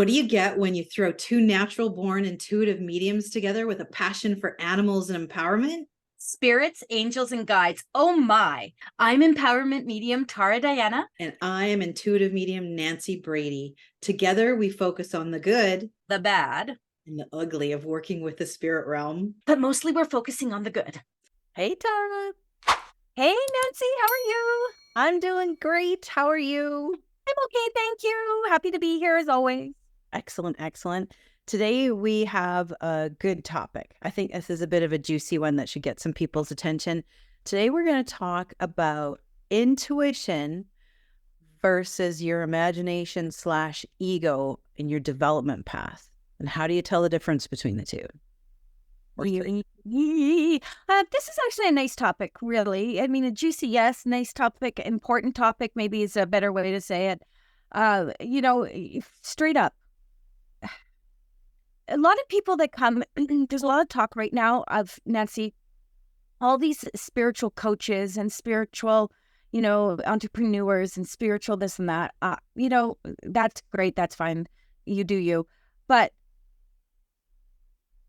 What do you get when you throw two natural born intuitive mediums together with a passion for animals and empowerment? Spirits, angels, and guides. Oh my. I'm empowerment medium Tara Diana. And I am intuitive medium Nancy Brady. Together, we focus on the good, The bad, and the ugly of working with the spirit realm. but mostly we're focusing on the good. Hey, Tara. Hey, Nancy, how are you? I'm doing great. How are you? I'm okay, thank you. Happy to be here as always. Excellent, excellent. Today we have a good topic. I think this is a bit of a juicy one that should get some people's attention. Today we're going to talk about intuition versus your imagination / ego in your development path. And how do you tell the difference between the two? This is actually a nice topic, really. I mean, a juicy, yes, nice topic, important topic, maybe is a better way to say it. Straight up. A lot of people that come, there's a lot of talk right now of, Nancy, all these spiritual coaches and spiritual, entrepreneurs and spiritual this and that. That's great. That's fine. You do you. But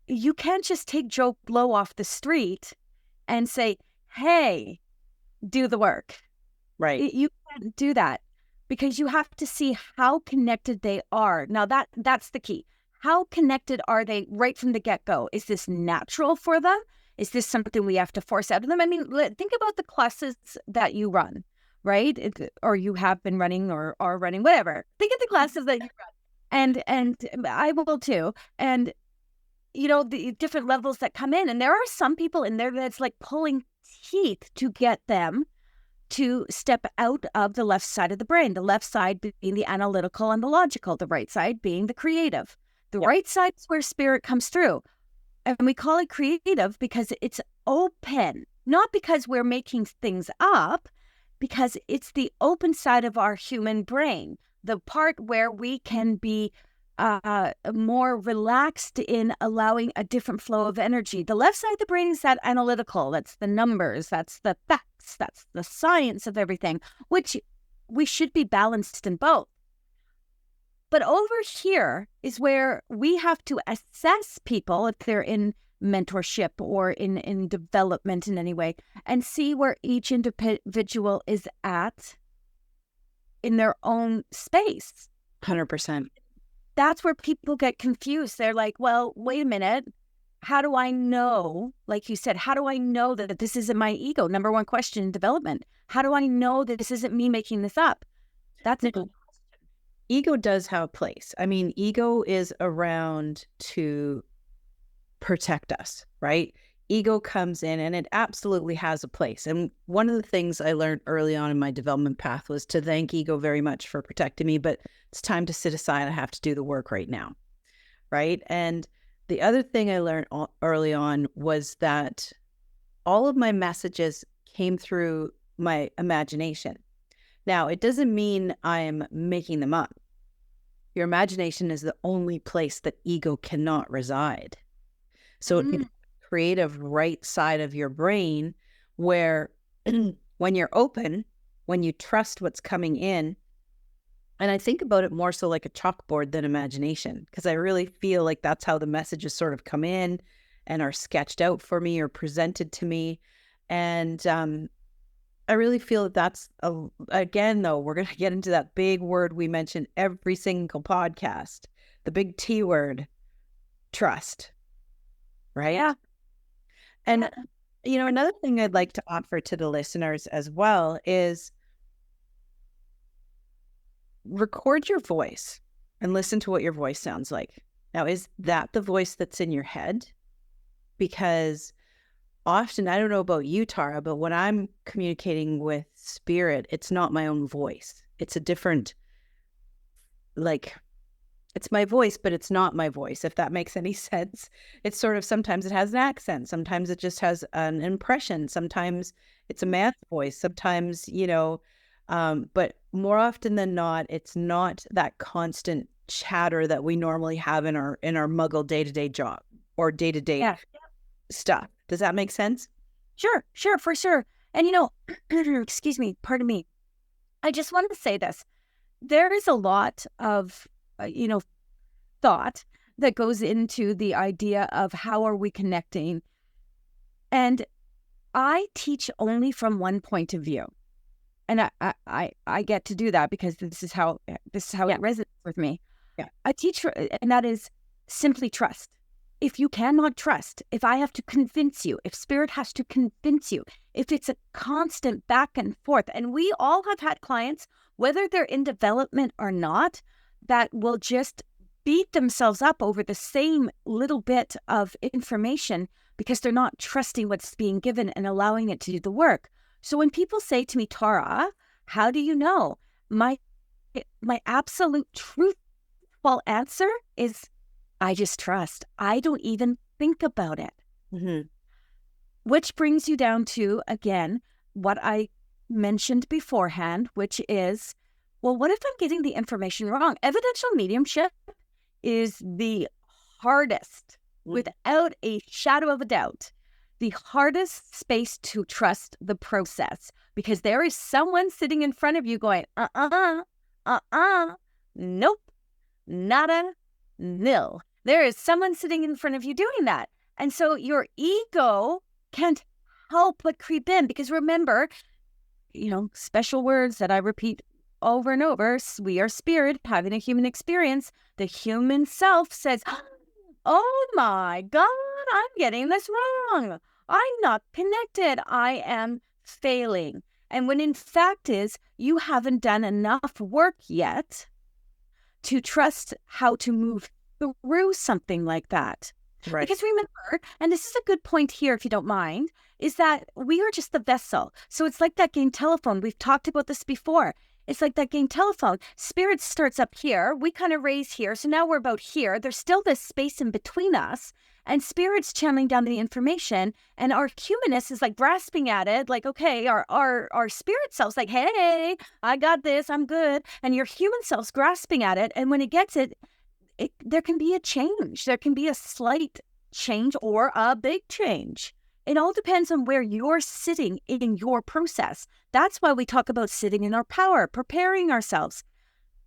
you can't just take Joe Blow off the street and say, hey, do the work. Right. You can't do that because you have to see how connected they are. Now, that's the key. How connected are they right from the get-go? Is this natural for them? Is this something we have to force out of them? I mean, think about the classes that you run, right? Or you have been running or are running, whatever. Think of the classes that you run. And I will too. And the different levels that come in. And there are some people in there that's like pulling teeth to get them to step out of the left side of the brain, the left side being the analytical and the logical, the right side being the creative. The right side is where spirit comes through. And we call it creative because it's open, not because we're making things up, because it's the open side of our human brain, the part where we can be more relaxed in allowing a different flow of energy. The left side of the brain is that analytical. That's the numbers. That's the facts. That's the science of everything, which we should be balanced in both. But over here is where we have to assess people if they're in mentorship or in development in any way and see where each individual is at in their own space. 100%. That's where people get confused. They're like, well, wait a minute. How do I know, like you said, how do I know that this isn't my ego? Number one question in development. How do I know that this isn't me making this up? That's a good question. Ego does have a place. I mean, ego is around to protect us, right? Ego comes in and it absolutely has a place. And one of the things I learned early on in my development path was to thank ego very much for protecting me, but it's time to sit aside. I have to do the work right now, right? And the other thing I learned early on was that all of my messages came through my imagination. Now, it doesn't mean I'm making them up. Your imagination is the only place that ego cannot reside. So it's creative right side of your brain where when you're open, when you trust what's coming in, and I think about it more so like a chalkboard than imagination, because I really feel like that's how the messages sort of come in and are sketched out for me or presented to me. And I really feel that that's, again, though, we're going to get into that big word we mention every single podcast, the big T word, trust. Right? Yeah. And, another thing I'd like to offer to the listeners as well is record your voice and listen to what your voice sounds like. Now, is that the voice that's in your head? Because often, I don't know about you, Tara, but when I'm communicating with spirit, it's not my own voice. It's a different, it's my voice, but it's not my voice, if that makes any sense. It's sort of, sometimes it has an accent. Sometimes it just has an impression. Sometimes it's a man's voice. Sometimes, but more often than not, it's not that constant chatter that we normally have in our muggle day-to-day job or day-to-day stuff. Does that make sense? Sure, for sure. And excuse me, pardon me. I just wanted to say this. There is a lot of, thought that goes into the idea of how are we connecting. And I teach only from one point of view. And I get to do that because this is how it resonates with me. Yeah. I teach, and that is simply trust. If you cannot trust, if I have to convince you, if spirit has to convince you, if it's a constant back and forth, and we all have had clients, whether they're in development or not, that will just beat themselves up over the same little bit of information because they're not trusting what's being given and allowing it to do the work. So when people say to me, Tara, how do you know? My absolute truthful answer is, I just trust. I don't even think about it. Mm-hmm. Which brings you down to, again, what I mentioned beforehand, which is, well, what if I'm getting the information wrong? Evidential mediumship is the hardest, without a shadow of a doubt, the hardest space to trust the process, because there is someone sitting in front of you going, nope, nada, nil. There is someone sitting in front of you doing that. And so your ego can't help but creep in, because remember, special words that I repeat over and over, we are spirit having a human experience. The human self says, oh my God, I'm getting this wrong. I'm not connected. I am failing. And when in fact is, you haven't done enough work yet to trust how to move through something like that. Right. Because remember, and this is a good point here, if you don't mind, is that we are just the vessel. So it's like that game telephone. We've talked about this before. It's like that game telephone. Spirit starts up here. We kind of raise here. So now we're about here. There's still this space in between us. And spirit's channeling down the information. And our humanness is like grasping at it. Like, okay, our spirit self's like, hey, I got this. I'm good. And your human self's grasping at it. And when it gets it, there can be a change. There can be a slight change or a big change. It all depends on where you're sitting in your process. That's why we talk about sitting in our power, preparing ourselves.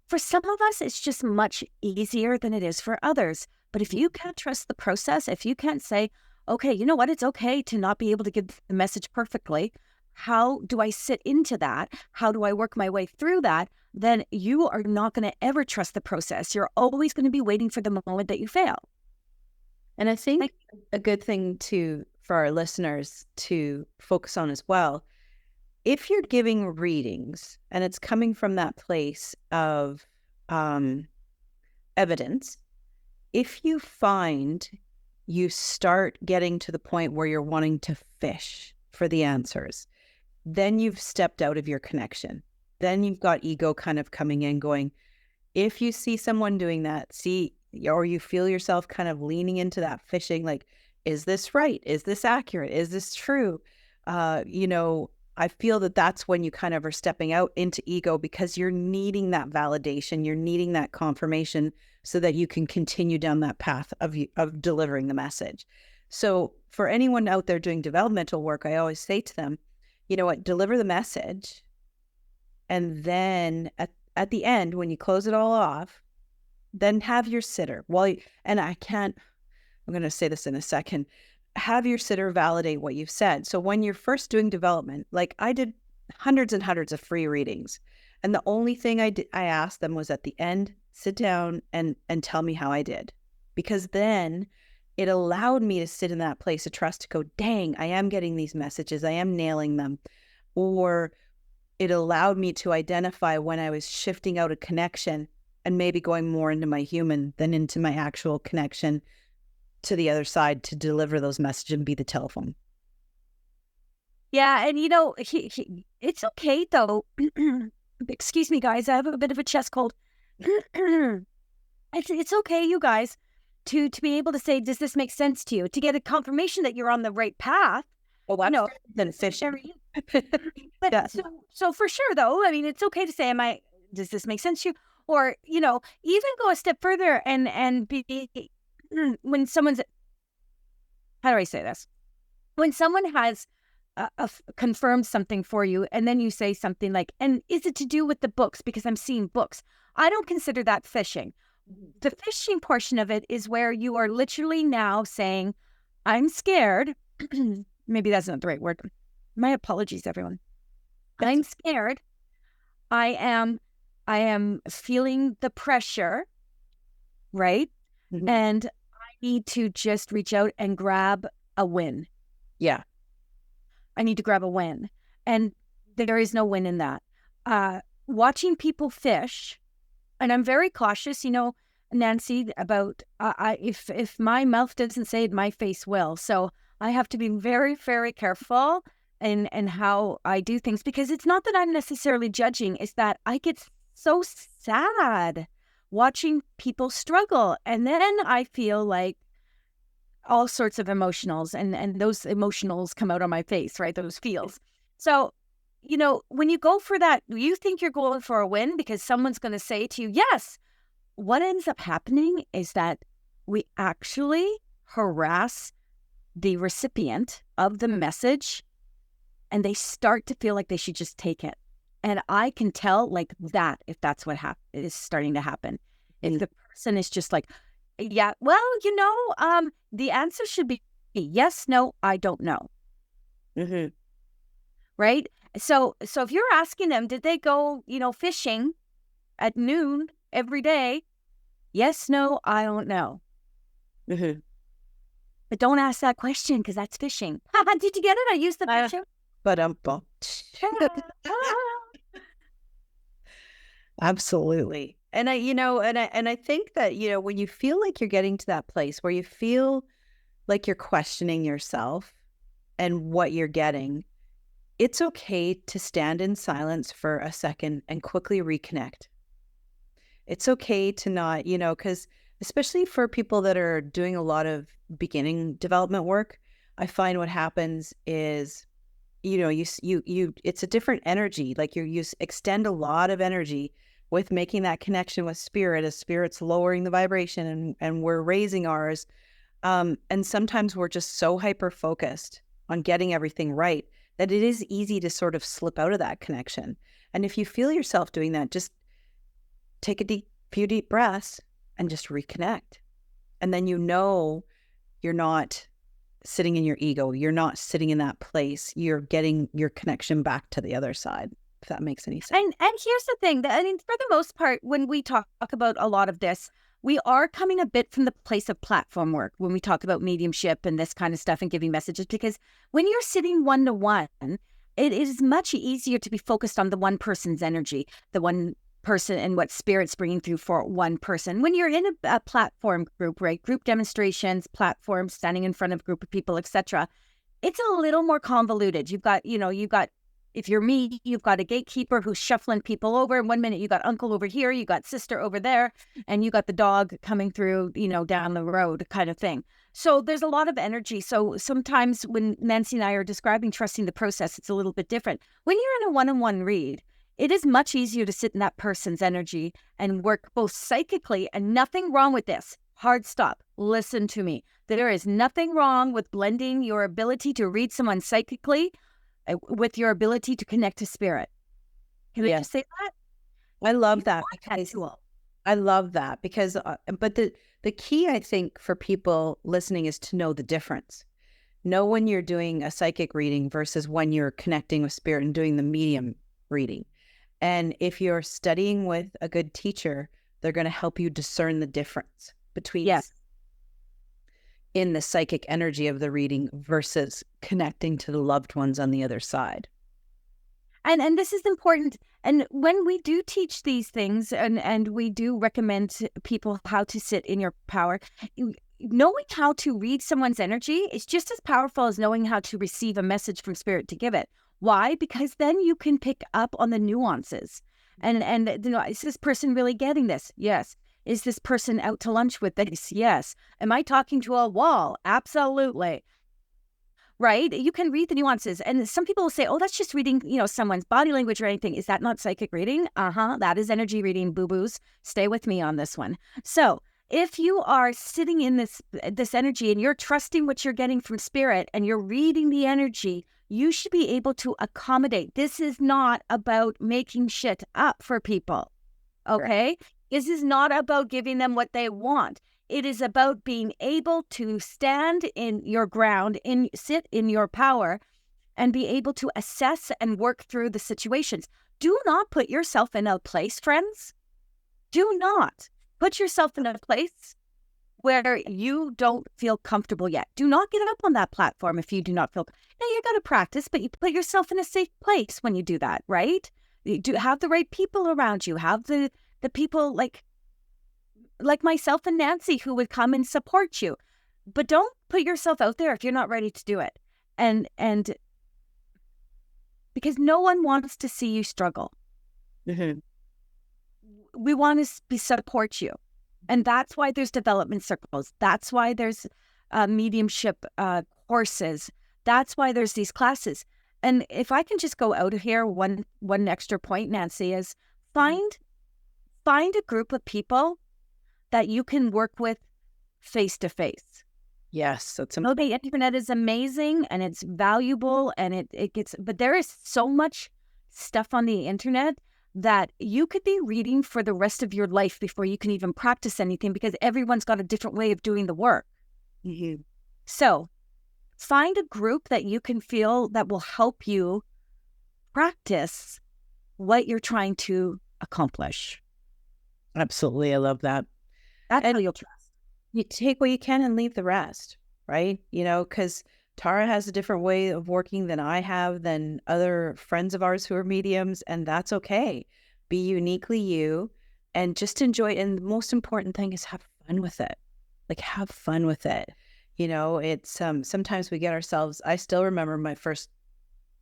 For some of us, it's just much easier than it is for others. But if you can't trust the process, if you can't say, okay, you know what, it's okay to not be able to give the message perfectly. How do I sit into that? How do I work my way through that? Then you are not going to ever trust the process. You're always going to be waiting for the moment that you fail. And I think a good thing for our listeners to focus on as well, if you're giving readings and it's coming from that place of evidence, if you find you start getting to the point where you're wanting to fish for the answers, then you've stepped out of your connection. Then you've got ego kind of coming in going, if you see someone doing that, or you feel yourself kind of leaning into that fishing, like, is this right? Is this accurate? Is this true? I feel that that's when you kind of are stepping out into ego, because you're needing that validation. You're needing that confirmation so that you can continue down that path of delivering the message. So for anyone out there doing developmental work, I always say to them, you know what, deliver the message. And then at the end, when you close it all off, then have your sitter. I'm going to say this in a second, have your sitter validate what you've said. So when you're first doing development, like I did hundreds and hundreds of free readings. And the only thing I asked them was at the end, sit down and tell me how I did. Because then it allowed me to sit in that place of trust to go, dang, I am getting these messages. I am nailing them. Or it allowed me to identify when I was shifting out of connection and maybe going more into my human than into my actual connection to the other side to deliver those messages and be the telephone. Yeah, and it's okay though. Excuse me, guys. I have a bit of a chest cold. It's okay, you guys, to be able to say, does this make sense to you? To get a confirmation that you're on the right path. Well, that's then fish. But yeah. so for sure though, I mean, it's okay to say, does this make sense to you? Or, even go a step further and be, when someone's, how do I say this? When someone has confirmed something for you, and then you say something like, and is it to do with the books? Because I'm seeing books. I don't consider that fishing. The fishing portion of it is where you are literally now saying, I'm scared. Maybe that's not the right word. My apologies, everyone. I'm scared. I am feeling the pressure, right? Mhm. And I need to just reach out and grab a win. Yeah. I need to grab a win. And there is no win in that. Watching people fish, and I'm very cautious, Nancy, about if my mouth doesn't say it, my face will. So I have to be very, very careful in how I do things, because it's not that I'm necessarily judging, it's that I get so sad watching people struggle. And then I feel like all sorts of emotionals, and those emotionals come out on my face, right? Those feels. So, when you go for that, you think you're going for a win because someone's going to say to you, yes. What ends up happening is that we actually harass the recipient of the message, and they start to feel like they should just take it. And I can tell like that if that's what is starting to happen. If the person is just like, yeah, well, the answer should be yes, no, I don't know. Mm-hmm. Right? So if you're asking them, did they go, fishing at noon every day? Yes, no, I don't know. Mm-hmm. But don't ask that question because that's fishing. Did you get it? I used the picture. But absolutely. And I think that, when you feel like you're getting to that place where you feel like you're questioning yourself and what you're getting, it's okay to stand in silence for a second and quickly reconnect. It's okay to not, because especially for people that are doing a lot of beginning development work, I find what happens is, it's a different energy. Like you extend a lot of energy with making that connection with spirit, as spirit's lowering the vibration and we're raising ours. And sometimes we're just so hyper focused on getting everything right that it is easy to sort of slip out of that connection. And if you feel yourself doing that, just take a few deep breaths and just reconnect. And then you're not sitting in your ego. You're not sitting in that place. You're getting your connection back to the other side, if that makes any sense. And here's the thing, that for the most part, when we talk about a lot of this, we are coming a bit from the place of platform work when we talk about mediumship and this kind of stuff and giving messages, because when you're sitting one-to-one, it is much easier to be focused on the one person's energy, the one person and what spirit's bringing through for one person. When you're in a platform group, right? Group demonstrations, platforms, standing in front of a group of people, etc. It's a little more convoluted. You've got, if you're me, you've got a gatekeeper who's shuffling people over. And 1 minute you got uncle over here, you got sister over there, and you got the dog coming through, down the road kind of thing. So there's a lot of energy. So sometimes when Nancy and I are describing trusting the process, it's a little bit different. When you're in a one-on-one read, it is much easier to sit in that person's energy and work both psychically, and nothing wrong with this. Hard stop. Listen to me. There is nothing wrong with blending your ability to read someone psychically with your ability to connect to spirit. Can I just say that? I love that. I love that because, but the key, I think, for people listening is to know the difference. Know when you're doing a psychic reading versus when you're connecting with spirit and doing the medium reading. And if you're studying with a good teacher, they're going to help you discern the difference between in the psychic energy of the reading versus connecting to the loved ones on the other side. And this is important. And when we do teach these things, and we do recommend to people how to sit in your power, knowing how to read someone's energy is just as powerful as knowing how to receive a message from spirit to give it. Why? Because then you can pick up on the nuances. And is this person really getting this? Yes. Is this person out to lunch with this? Yes. Am I talking to a wall? Absolutely. Right? You can read the nuances. And some people will say, oh, that's just reading, someone's body language or anything. Is that not psychic reading? That is energy reading, boo-boos. Stay with me on this one. So if you are sitting in this energy and you're trusting what you're getting from spirit and you're reading the energy, you should be able to accommodate. This is not about making shit up for people. Okay? This is not about giving them what they want. It is about being able to stand in your ground, sit in your power, and be able to assess and work through the situations. Do not put yourself in a place, friends. Do not put yourself in a place where you don't feel comfortable yet. Do not get up on that platform if you do not feel. Now, you got to practice, but you put yourself in a safe place when you do that, right? You do have the right people around you. Have the people like myself and Nancy who would come and support you. But don't put yourself out there if you're not ready to do it. And because no one wants to see you struggle. Mm-hmm. We want to support you. And that's why there's development circles. That's why there's mediumship courses. That's why there's these classes. And if I can just go out of here, one extra point, Nancy, is find a group of people that you can work with face to face. Yes, that's No, the internet is amazing and it's valuable and it gets, but there is so much stuff on the internet that you could be reading for the rest of your life before you can even practice anything, because everyone's got a different way of doing the work. Mm-hmm. So find a group that you can feel that will help you practice what you're trying to accomplish. Absolutely. I love that. That's how you'll trust. You take what you can and leave the rest, right? You know, because Tara has a different way of working than I have, than other friends of ours who are mediums, and that's okay. Be uniquely you and just enjoy it. And the most important thing is have fun with it. Like, have fun with it. You know, it's sometimes we get ourselves, I still remember my first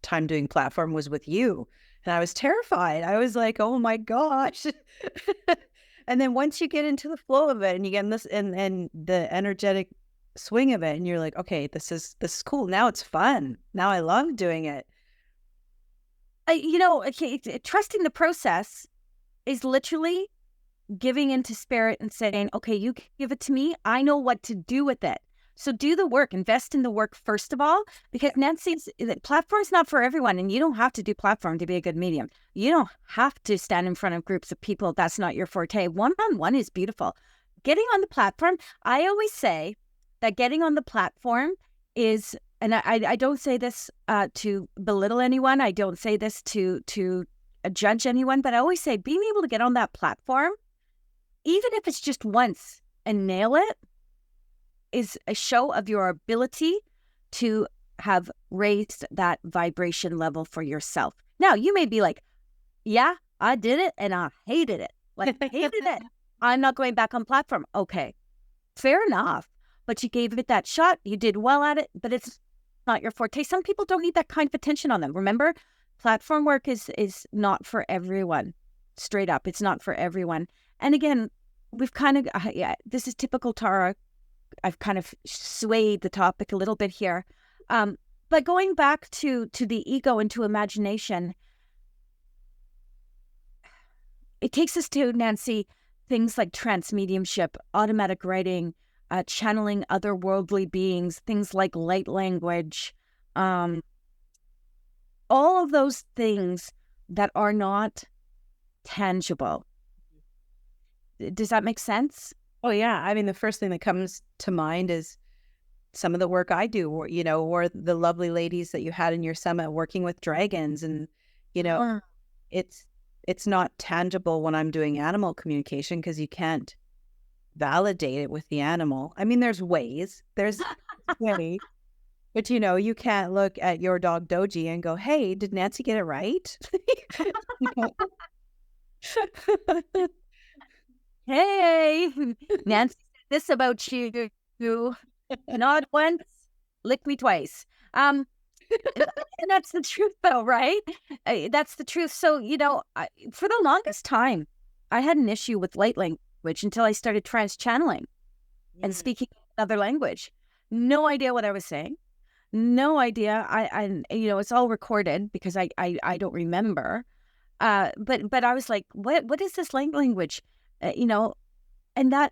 time doing platform was with you, and I was terrified. I was like, oh my gosh. And then once you get into the flow of it and you get in this and the energetic swing of it, and you're like, okay, this is cool. Now it's fun. Now I love doing it. Trusting the process is literally giving into spirit and saying, okay, you give it to me. I know what to do with it. So do the work, invest in the work first of all, because Nancy's platform's not for everyone, and you don't have to do platform to be a good medium. You don't have to stand in front of groups of people. That's not your forte. One-on-one is beautiful. Getting on the platform, I always say that getting on the platform is, and I don't say this to belittle anyone. I don't say this to judge anyone, but I always say being able to get on that platform, even if it's just once and nail it, is a show of your ability to have raised that vibration level for yourself. Now, you may be like, yeah, I did it and I hated it. Like, I hated it. I'm not going back on platform. Okay, fair enough. But you gave it that shot. You did well at it, but it's not your forte. Some people don't need that kind of attention on them. Remember, platform work is not for everyone. Straight up, it's not for everyone. And again, we've kind of, this is typical Tara. I've kind of swayed the topic a little bit here. But going back to the ego and to imagination, it takes us to, Nancy, things like trance mediumship, automatic writing, channeling otherworldly beings, things like light language, all of those things that are not tangible. Does that make sense? Oh yeah. I mean, the first thing that comes to mind is some of the work I do, or, or the lovely ladies that you had in your summit working with dragons. And, it's not tangible when I'm doing animal communication, because you can't validate it with the animal. I mean, there's ways, there's way, but you can't look at your dog Doji and go, hey, did Nancy get it right? Hey, Nancy said this about you. Nod once, lick me twice. And that's the truth, though, right? That's the truth. So, for the longest time, I had an issue with light language until I started trans-channeling and speaking another language. No idea what I was saying. No idea. I it's all recorded because I don't remember. But I was like, what is this language? And that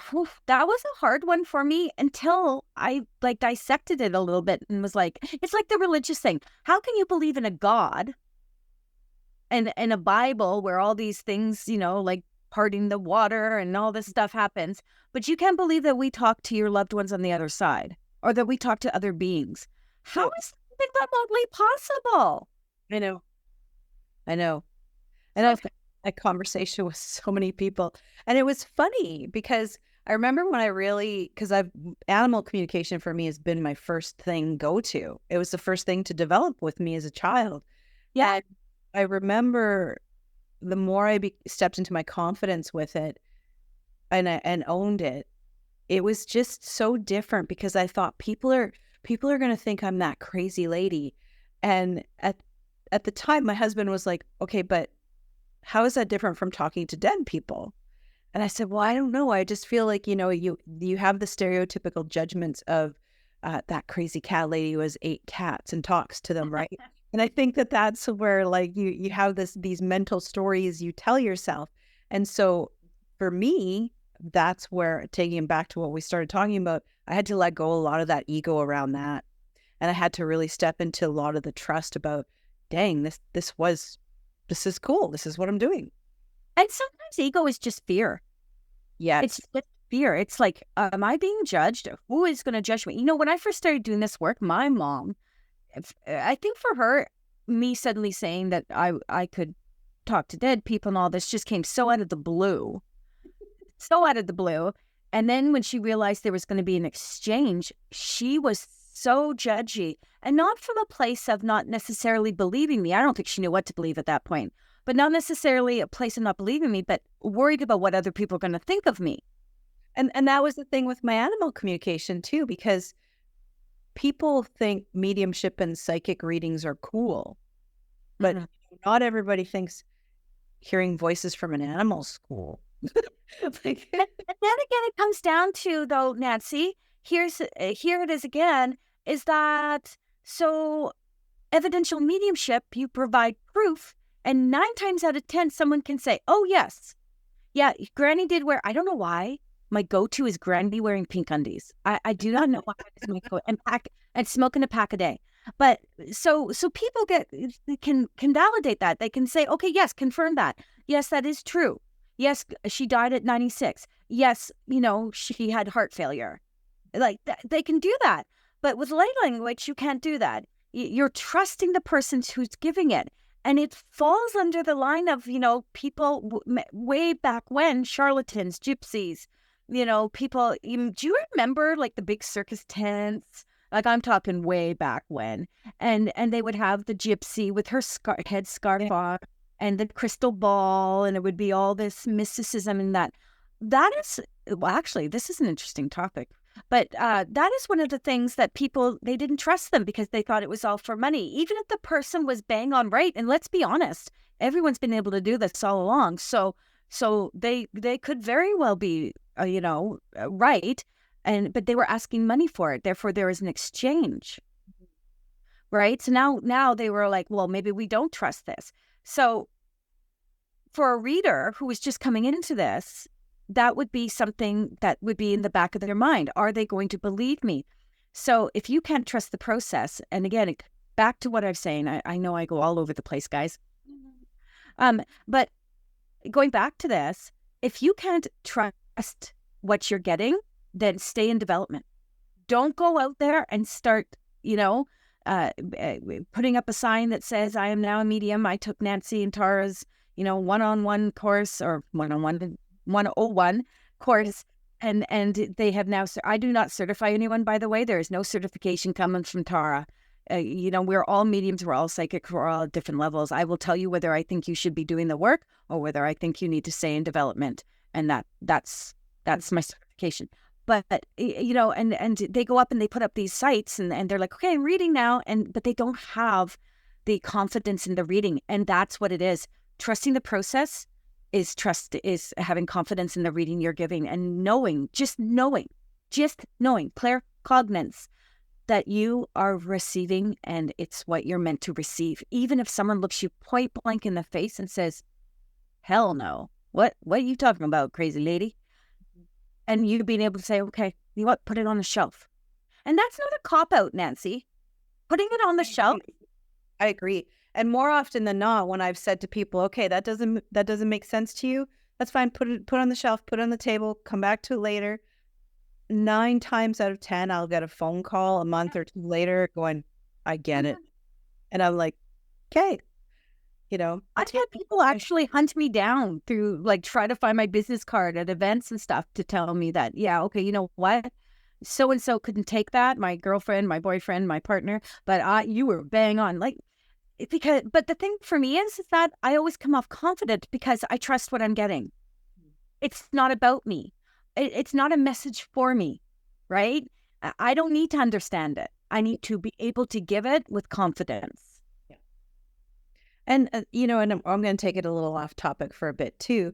was a hard one for me until I dissected it a little bit and was like, it's like the religious thing. How can you believe in a God and a Bible where all these things, like parting the water and all this stuff happens. But you can't believe that we talk to your loved ones on the other side, or that we talk to other beings. How is something remotely possible? I know. I know. And I've had a conversation with so many people. And it was funny because I remember when because animal communication for me has been my first thing go to. It was the first thing to develop with me as a child. Yeah. And I remember the more I stepped into my confidence with it and owned it, it was just so different because I thought people are going to think I'm that crazy lady. And at the time, my husband was like, okay, but how is that different from talking to dead people? And I said, well, I don't know. I just feel like, you have the stereotypical judgments of that crazy cat lady who has 8 cats and talks to them, right? And I think that that's where like you have these mental stories you tell yourself. And so for me, that's where, taking it back to what we started talking about, I had to let go a lot of that ego around that. And I had to really step into a lot of the trust about, dang, this is cool. This is what I'm doing. And sometimes ego is just fear. Yeah. It's just fear. It's like, am I being judged? Who is going to judge me? When I first started doing this work, my mom, I think for her, me suddenly saying that I could talk to dead people and all this just came so out of the blue. So out of the blue. And then when she realized there was going to be an exchange, she was so judgy, and not from a place of not necessarily believing me. I don't think she knew what to believe at that point, but not necessarily a place of not believing me, but worried about what other people are going to think of me. And that was the thing with my animal communication too, because people think mediumship and psychic readings are cool, but not everybody thinks hearing voices from an animal's cool. And then again, it comes down to, though, Nancy, here it is again, is that so evidential mediumship, you provide proof, and 9 times out of 10, someone can say, oh, yes, yeah, Granny did wear, I don't know why, my go-to is Granny wearing pink undies. I do not know why it's my go and smoking a pack a day. But so people can validate that. They can say, okay, yes, confirm that. Yes, that is true. Yes, she died at 96. Yes, she had heart failure. Like they can do that. But with lay language, you can't do that. You're trusting the person who's giving it. And it falls under the line of, people way back when, charlatans, gypsies, people. Do you remember like the big circus tents? Like I'm talking way back when. And they would have the gypsy with her head scarf on and the crystal ball. And it would be all this mysticism and that. That is, well, actually, this is an interesting topic. But that is one of the things that people, they didn't trust them because they thought it was all for money. Even if the person was bang on right, and let's be honest, everyone's been able to do this all along. So they could very well be, right, but they were asking money for it. Therefore, there is an exchange, right? So now they were like, well, maybe we don't trust this. So for a reader who is just coming into this, that would be something that would be in the back of their mind. Are they going to believe me? So if you can't trust the process, and again, back to what I'm saying, I know I go all over the place, guys. But going back to this, if you can't trust what you're getting, then stay in development. Don't go out there and start, putting up a sign that says, I am now a medium. I took Nancy and Tara's, one-on-one course or one-on-one 101 course, and they have now, I do not certify anyone, by the way. There is no certification coming from Tara. We're all mediums, we're all psychic, we're all at different levels. I will tell you whether I think you should be doing the work or whether I think you need to stay in development, and that's my certification. But and they go up and they put up these sites and they're like, okay, I'm reading now, but they don't have the confidence in the reading, and that's what it is. Trusting the process is having confidence in the reading you're giving, and knowing, claircognizance that you are receiving and it's what you're meant to receive. Even if someone looks you point blank in the face and says, hell no, what are you talking about, crazy lady? And you being able to say, okay, you know what, put it on the shelf. And that's not a cop-out, Nancy. Putting it on the shelf. I agree. And more often than not, when I've said to people, okay, that doesn't make sense to you, That's fine. Put it on the shelf, put it on the table, come back to it later. 9 times out of 10, I'll get a phone call a month or two later going, I get it. And I'm like, okay, I've had people actually hunt me down through, like, try to find my business card at events and stuff to tell me that, yeah, okay, you know what? So and so couldn't take that. My girlfriend, my boyfriend, my partner, but you were bang on. Like, but the thing for me is that I always come off confident because I trust what I'm getting. It's not about me. It's not a message for me, right? I don't need to understand it. I need to be able to give it with confidence. Yeah. And, and I'm going to take it a little off topic for a bit too.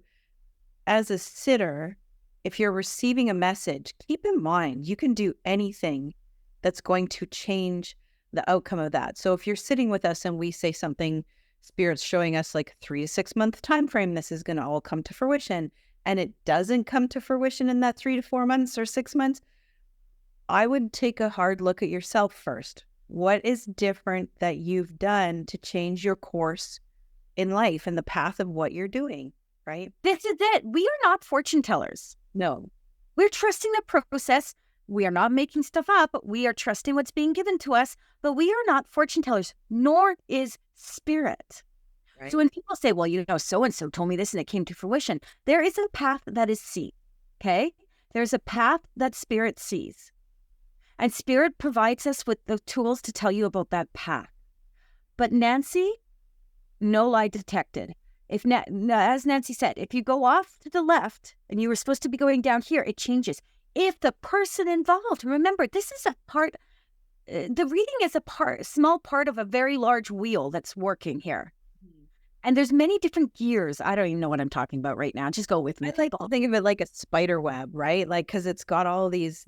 As a sitter, if you're receiving a message, keep in mind, you can do anything that's going to change the outcome of that. So if you're sitting with us and we say something, Spirit's showing us like 3 to 6 month time frame, this is going to all come to fruition, and it doesn't come to fruition in that 3 to 4 months or 6 months, I would take a hard look at yourself first. What is different that you've done to change your course in life and the path of what you're doing, right? This is it. We are not fortune tellers. No. We're trusting the process. We are not making stuff up. We are trusting what's being given to us, but we are not fortune tellers, nor is spirit. Right. So when people say, well, so-and-so told me this and it came to fruition, there is a path that is seen, okay? There's a path that spirit sees. And spirit provides us with the tools to tell you about that path. But Nancy, no lie detected. As Nancy said, if you go off to the left and you were supposed to be going down here, it changes. If the person involved, remember, this is a part, the reading is a small part of a very large wheel that's working here. And there's many different gears. I don't even know what I'm talking about right now. Just go with me. I like to think of it like a spider web, right? Like, because it's got all these,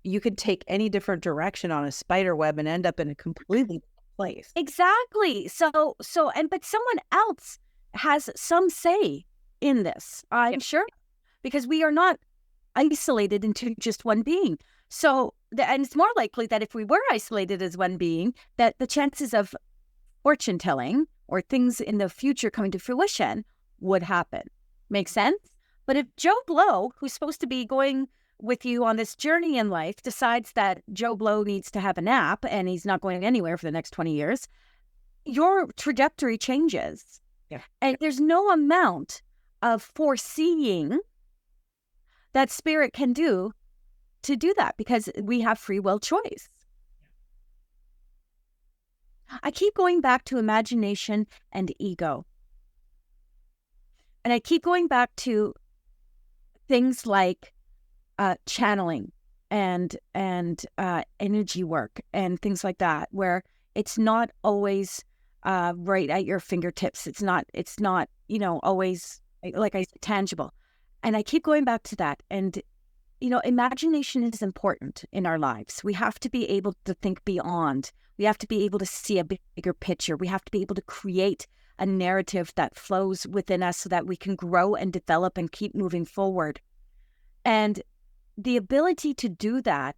you could take any different direction on a spider web and end up in a completely different place. Exactly. But someone else has some say in this, I'm sure, because we are not isolated into just one being. So, and it's more likely that if we were isolated as one being, that the chances of fortune telling or things in the future coming to fruition would happen. Make sense? But if Joe Blow, who's supposed to be going with you on this journey in life, decides that Joe Blow needs to have a nap and he's not going anywhere for the next 20 years, your trajectory changes. Yeah. And there's no amount of foreseeing that spirit can do to do that because we have free will choice. I keep going back to imagination and ego. And I keep going back to things like channeling and energy work and things like that, where it's not always right at your fingertips. It's not always, like I said, tangible. And I keep going back to that. And imagination is important in our lives. We have to be able to think beyond. We have to be able to see a bigger picture. We have to be able to create a narrative that flows within us so that we can grow and develop and keep moving forward. And the ability to do that,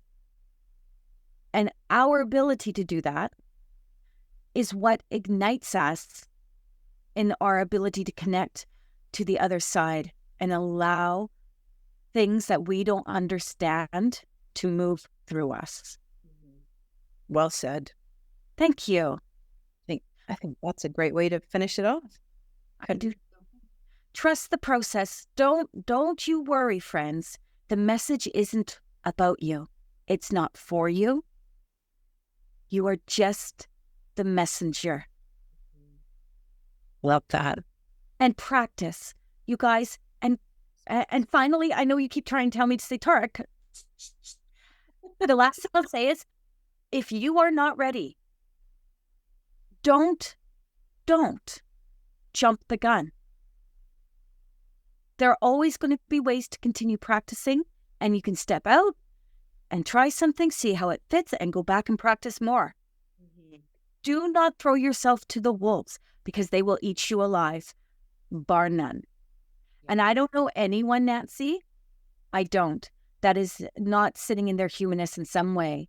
and our ability to do that, is what ignites us in our ability to connect to the other side and allow things that we don't understand to move through us. Well said. Thank you. I think that's a great way to finish it off. I do. Trust the process. Don't you worry, friends. The message isn't about you. It's not for you. You are just the messenger. Love that. And practice, you guys. And finally, I know you keep trying to tell me to say Tarek. The last thing I'll say is, if you are not ready, don't jump the gun. There are always going to be ways to continue practicing, and you can step out and try something, see how it fits, and go back and practice more. Mm-hmm. Do not throw yourself to the wolves, because they will eat you alive, bar none. And I don't know anyone, Nancy, I don't, that is not sitting in their humanness in some way,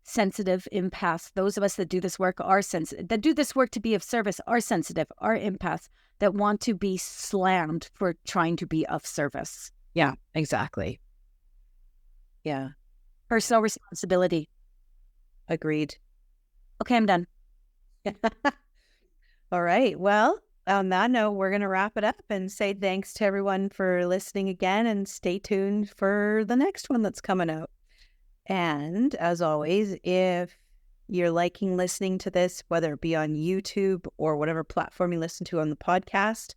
sensitive empaths. Those of us that do this work are sensitive, that do this work to be of service are sensitive, are empaths that want to be slammed for trying to be of service. Yeah, exactly. Yeah, Personal responsibility. agreed. Okay, I'm done. All right. Well, on that note, we're going to wrap it up and say thanks to everyone for listening again, and stay tuned for the next one that's coming out. And as always, if you're liking listening to this, whether it be on YouTube or whatever platform you listen to on the podcast,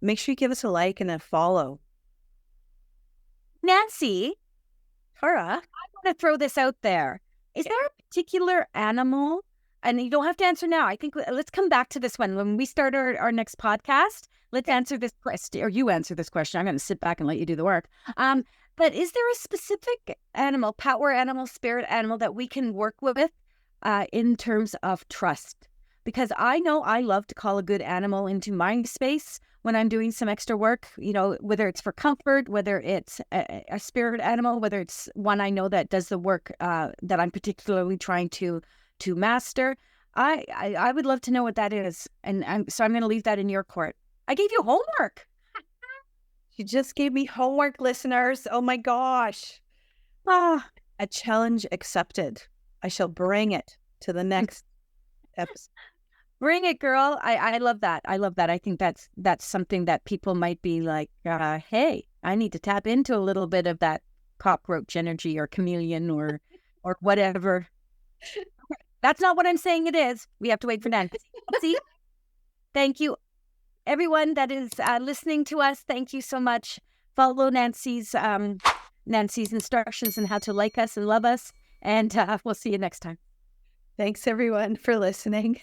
make sure you give us a like and a follow. Nancy, Tara, I want to throw this out there. Is there a particular animal? And you don't have to answer now. I think let's come back to this one. When we start our next podcast, let's answer this question, or you answer this question. I'm going to sit back and let you do the work. But is there a specific animal, power animal, spirit animal that we can work with in terms of trust? Because I know I love to call a good animal into my space when I'm doing some extra work, you know, whether it's for comfort, whether it's a spirit animal, whether it's one I know that does the work that I'm particularly trying to master. I would love to know what that is. And so I'm going to leave that in your court. I gave you homework. you just gave me homework, listeners. Oh my gosh. A challenge accepted. I shall bring it to the next episode. Bring it, girl. I love that. I love that. I think that's something that people might be like, hey, I need to tap into a little bit of that cockroach energy or chameleon or whatever. That's not what I'm saying it is. We have to wait for Nancy. Thank you, everyone that is listening to us. Thank you so much. Follow Nancy's instructions on how to like us and love us. And we'll see you next time. Thanks, everyone, for listening.